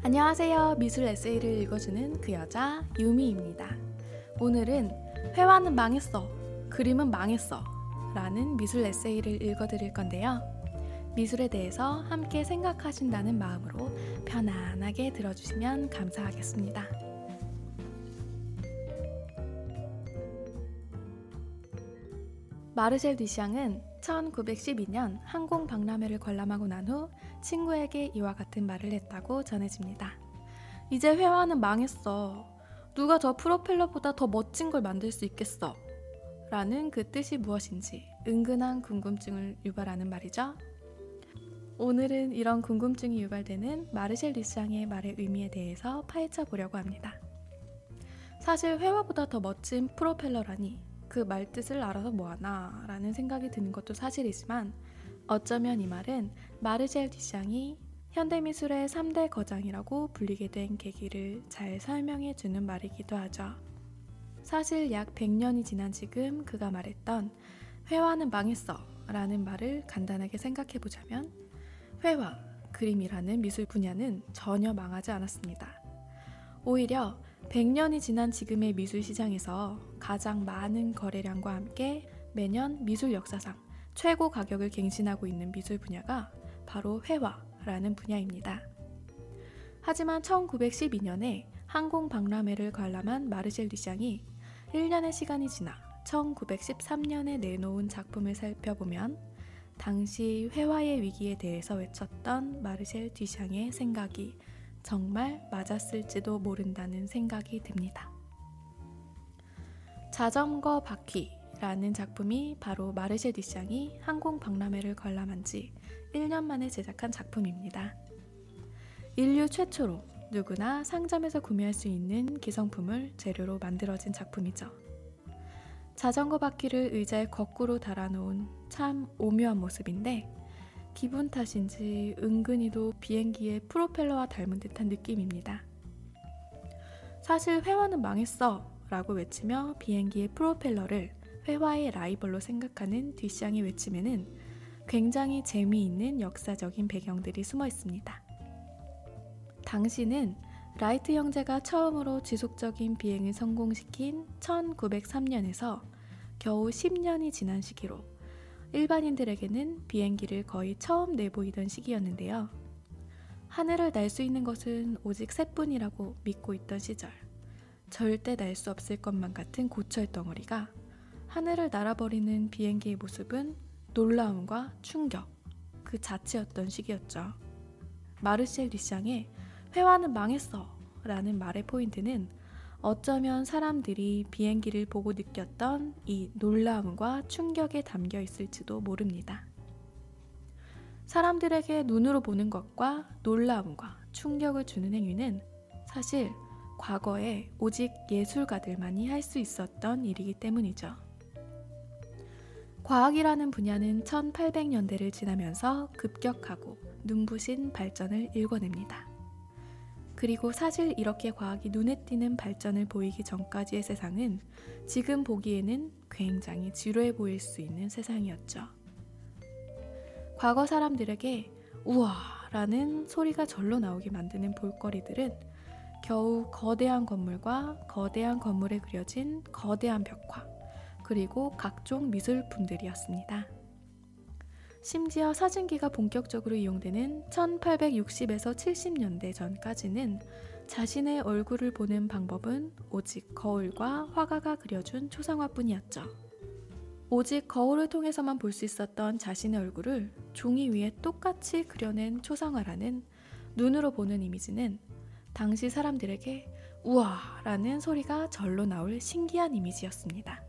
안녕하세요. 미술 에세이를 읽어주는 그 여자 유미입니다. 오늘은 회화는 망했어, 그림은 망했어 라는 미술 에세이를 읽어드릴 건데요. 미술에 대해서 함께 생각하신다는 마음으로 편안하게 들어주시면 감사하겠습니다. 마르셀 듀샹은 1912년 항공 박람회를 관람하고 난 후 친구에게 이와 같은 말을 했다고 전해집니다. 이제 회화는 망했어. 누가 저 프로펠러보다 더 멋진 걸 만들 수 있겠어? 라는 그 뜻이 무엇인지 은근한 궁금증을 유발하는 말이죠. 오늘은 이런 궁금증이 유발되는 마르셀 듀샹의 말의 의미에 대해서 파헤쳐 보려고 합니다. 사실 회화보다 더 멋진 프로펠러라니 그 말뜻을 알아서 뭐하나 라는 생각이 드는 것도 사실이지만 어쩌면 이 말은 마르셀 듀샹이 현대미술의 3대 거장이라고 불리게 된 계기를 잘 설명해 주는 말이기도 하죠. 사실 약 100년이 지난 지금 그가 말했던 회화는 망했어 라는 말을 간단하게 생각해 보자면 회화, 그림이라는 미술 분야는 전혀 망하지 않았습니다. 오히려 100년이 지난 지금의 미술 시장에서 가장 많은 거래량과 함께 매년 미술 역사상 최고 가격을 갱신하고 있는 미술 분야가 바로 회화라는 분야입니다. 하지만 1912년에 항공 박람회를 관람한 마르셀 듀샹이 1년의 시간이 지나 1913년에 내놓은 작품을 살펴보면 당시 회화의 위기에 대해서 외쳤던 마르셀 듀샹의 생각이 정말 맞았을지도 모른다는 생각이 듭니다. 자전거 바퀴라는 작품이 바로 마르셀 듀샹이 항공 박람회를 관람한 지 1년 만에 제작한 작품입니다. 인류 최초로 누구나 상점에서 구매할 수 있는 기성품을 재료로 만들어진 작품이죠. 자전거 바퀴를 의자에 거꾸로 달아놓은 참 오묘한 모습인데 기분 탓인지 은근히도 비행기의 프로펠러와 닮은 듯한 느낌입니다. 사실 회화는 망했어 라고 외치며 비행기의 프로펠러를 회화의 라이벌로 생각하는 듀샹의 외침에는 굉장히 재미있는 역사적인 배경들이 숨어 있습니다. 당시는 라이트 형제가 처음으로 지속적인 비행을 성공시킨 1903년에서 겨우 10년이 지난 시기로 일반인들에게는 비행기를 거의 처음 내보이던 시기였는데요. 하늘을 날 수 있는 것은 오직 새뿐이라고 믿고 있던 시절, 절대 날 수 없을 것만 같은 고철 덩어리가 하늘을 날아버리는 비행기의 모습은 놀라움과 충격 그 자체였던 시기였죠. 마르셀 듀샹의 회화는 망했어 라는 말의 포인트는 어쩌면 사람들이 비행기를 보고 느꼈던 이 놀라움과 충격에 담겨 있을지도 모릅니다. 사람들에게 눈으로 보는 것과 놀라움과 충격을 주는 행위는 사실 과거에 오직 예술가들만이 할 수 있었던 일이기 때문이죠. 과학이라는 분야는 1800년대를 지나면서 급격하고 눈부신 발전을 일궈냅니다. 그리고 사실 이렇게 과학이 눈에 띄는 발전을 보이기 전까지의 세상은 지금 보기에는 굉장히 지루해 보일 수 있는 세상이었죠. 과거 사람들에게 우와 라는 소리가 절로 나오게 만드는 볼거리들은 겨우 거대한 건물과 거대한 건물에 그려진 거대한 벽화 그리고 각종 미술품들이었습니다. 심지어 사진기가 본격적으로 이용되는 1860에서 70년대 전까지는 자신의 얼굴을 보는 방법은 오직 거울과 화가가 그려준 초상화뿐이었죠. 오직 거울을 통해서만 볼 수 있었던 자신의 얼굴을 종이 위에 똑같이 그려낸 초상화라는 눈으로 보는 이미지는 당시 사람들에게 우와 라는 소리가 절로 나올 신기한 이미지였습니다.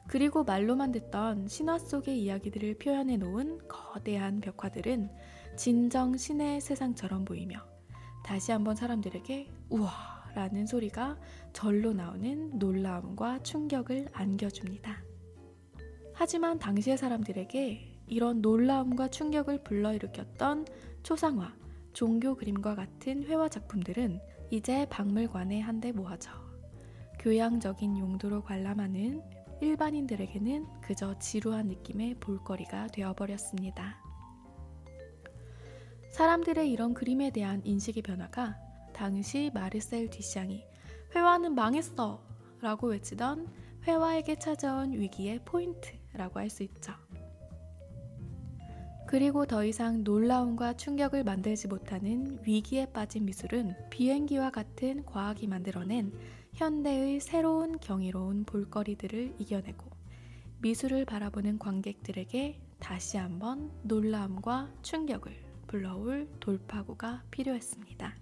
그리고 말로만 듣던 신화 속의 이야기들을 표현해 놓은 거대한 벽화들은 진정 신의 세상처럼 보이며 다시 한번 사람들에게 우와 라는 소리가 절로 나오는 놀라움과 충격을 안겨줍니다. 하지만 당시의 사람들에게 이런 놀라움과 충격을 불러일으켰던 초상화, 종교 그림과 같은 회화 작품들은 이제 박물관에 한데 모아져 교양적인 용도로 관람하는 일반인들에게는 그저 지루한 느낌의 볼거리가 되어버렸습니다. 사람들의 이런 그림에 대한 인식의 변화가 당시 마르셀 듀샹이 회화는 망했어 라고 외치던 회화에게 찾아온 위기의 포인트라고 할 수 있죠. 그리고 더 이상 놀라움과 충격을 만들지 못하는 위기에 빠진 미술은 비행기와 같은 과학이 만들어낸 현대의 새로운 경이로운 볼거리들을 이겨내고 미술을 바라보는 관객들에게 다시 한번 놀라움과 충격을 불러올 돌파구가 필요했습니다.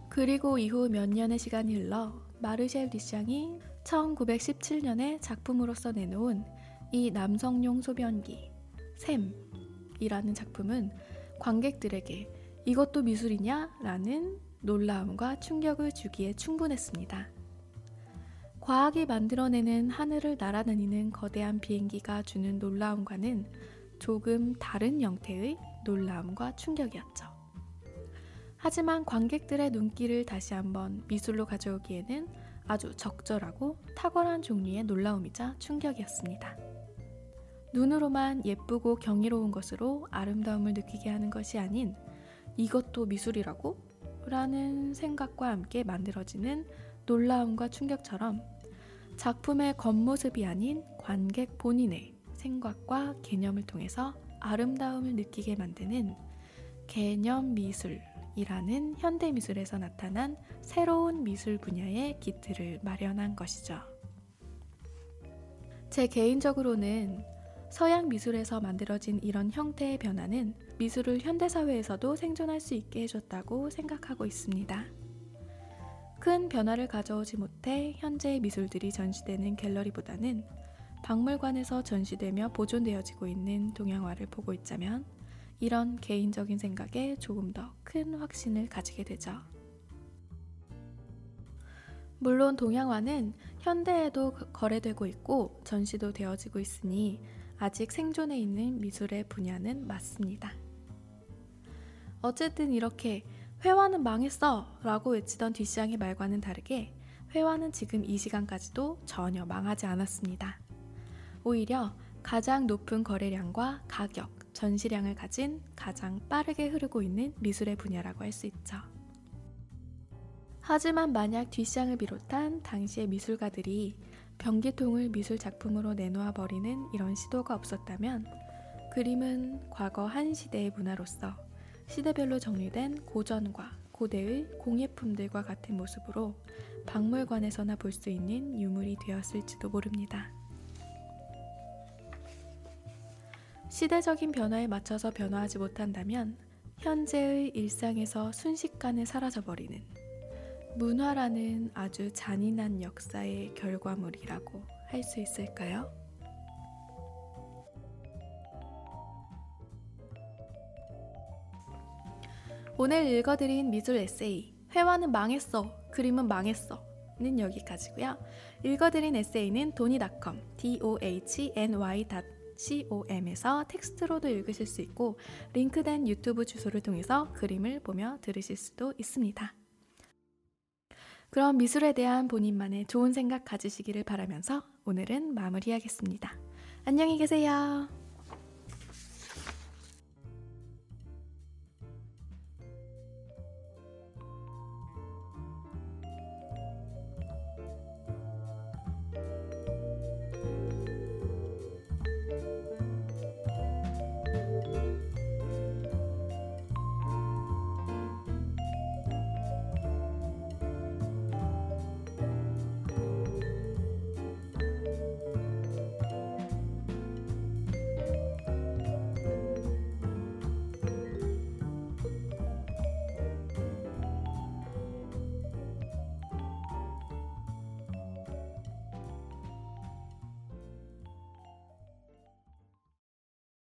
그리고 이후 몇 년의 시간이 흘러 마르셀 듀샹이 1917년에 작품으로서 내놓은 이 남성용 소변기 샘이라는 작품은 관객들에게 이것도 미술이냐? 라는 놀라움과 충격을 주기에 충분했습니다. 과학이 만들어내는 하늘을 날아다니는 거대한 비행기가 주는 놀라움과는 조금 다른 형태의 놀라움과 충격이었죠. 하지만 관객들의 눈길을 다시 한번 미술로 가져오기에는 아주 적절하고 탁월한 종류의 놀라움이자 충격이었습니다. 눈으로만 예쁘고 경이로운 것으로 아름다움을 느끼게 하는 것이 아닌 이것도 미술이라고? 라는 생각과 함께 만들어지는 놀라움과 충격처럼 작품의 겉모습이 아닌 관객 본인의 생각과 개념을 통해서 아름다움을 느끼게 만드는 개념 미술이라는 현대미술에서 나타난 새로운 미술 분야의 기틀을 마련한 것이죠. 제 개인적으로는 서양 미술에서 만들어진 이런 형태의 변화는 미술을 현대사회에서도 생존할 수 있게 해줬다고 생각하고 있습니다. 큰 변화를 가져오지 못해 현재의 미술들이 전시되는 갤러리보다는 박물관에서 전시되며 보존되어지고 있는 동양화를 보고 있자면 이런 개인적인 생각에 조금 더 큰 확신을 가지게 되죠. 물론 동양화는 현대에도 거래되고 있고 전시도 되어지고 있으니 아직 생존해 있는 미술의 분야는 맞습니다. 어쨌든 이렇게 회화는 망했어 라고 외치던 듀샹의 말과는 다르게 회화는 지금 이 시간까지도 전혀 망하지 않았습니다. 오히려 가장 높은 거래량과 가격, 전시량을 가진 가장 빠르게 흐르고 있는 미술의 분야라고 할 수 있죠. 하지만 만약 듀샹을 비롯한 당시의 미술가들이 변기통을 미술 작품으로 내놓아 버리는 이런 시도가 없었다면 그림은 과거 한 시대의 문화로서 시대별로 정리된 고전과 고대의 공예품들과 같은 모습으로 박물관에서나 볼 수 있는 유물이 되었을지도 모릅니다. 시대적인 변화에 맞춰서 변화하지 못한다면 현재의 일상에서 순식간에 사라져버리는 문화라는 아주 잔인한 역사의 결과물이라고 할 수 있을까요? 오늘 읽어드린 미술 에세이 회화는 망했어, 그림은 망했어 는 여기까지고요. 읽어드린 에세이는 도니.com dohny.com에서 텍스트로도 읽으실 수 있고 링크된 유튜브 주소를 통해서 그림을 보며 들으실 수도 있습니다. 그럼 미술에 대한 본인만의 좋은 생각 가지시기를 바라면서 오늘은 마무리하겠습니다. 안녕히 계세요.